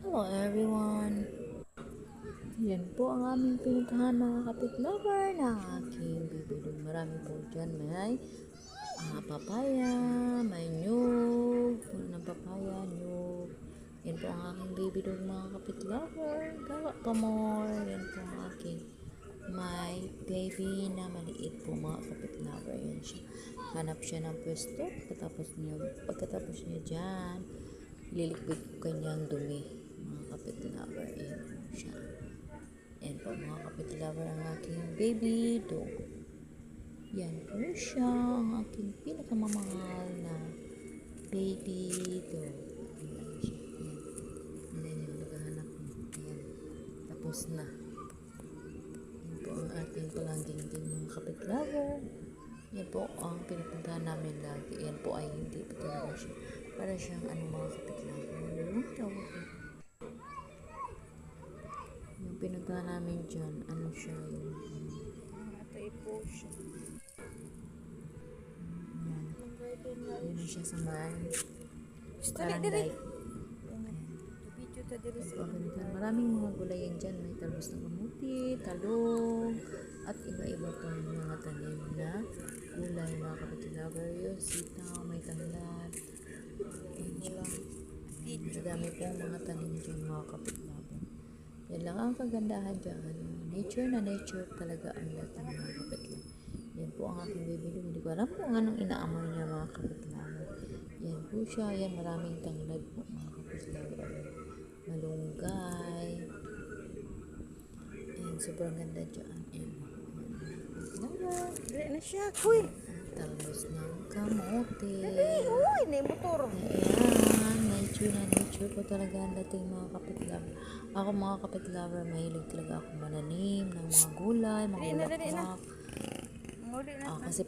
Hello everyone! Yan po ang aming pinuntahan mga kapit-lover ng aking bibili. Marami po dyan. May papaya, may nyug, puno ng papaya, nyug. Yan po ang aking bibili mga kapit-lover. Gawa pa more. Yan po ang aking may baby na maliit po mga kapit-lover. Yan siya. Hanap siya ng pwesto. Pagkatapos niya dyan, lilikbid ko kanyang dumi mga kapit-lover. Ayan po siya. Ayan po mga kapit-lover ang aking baby dog. Yan po siya ang aking pinakamamahal na baby dog. Ayan siya. Ayan. Ayan yung naghahanap mo. Ayan. Tapos na. Yan po ang ating palangging din mga kapit-lover. Yan po ang pinupuntahan namin lagi. Yan po ay hindi po talaga siya. Para siyang mga kapit-lover. Yung pinuntahan namin dyan, siya yung Matay po siya. Yan siya sa man. Parang Like, video ta diri sa maraming mga gulayan dyan. May talbos ng kamuti, talong, at iba-iba pa mga tanim na gulay mga kapit-lover. Yung sitaw, may tanglad. Madami pong mga tanim dyan mga kapit-lover. Yan lang ang kagandahan dyan. Nature na nature talaga ang lahat ng mga kapit-lover. Yan po ang aking bibili. Hindi ko alam kung anong inaamoy niya mga kapit-lover. Yan po siya. Yan maraming tanglad po mga kapit-lover. Malunggay. Yan sobrang ganda dyan. Yan. Dili na siya, kuy. Talbos ng kamote. Uy, ni motor. Ayan, nature na nature po talaga ang dating mga kapit-lover. Ako mga kapit-lover, mahilig talaga ako mananim ng mga gulay, mga Dali na. bulaklak. Nguli na. Kasi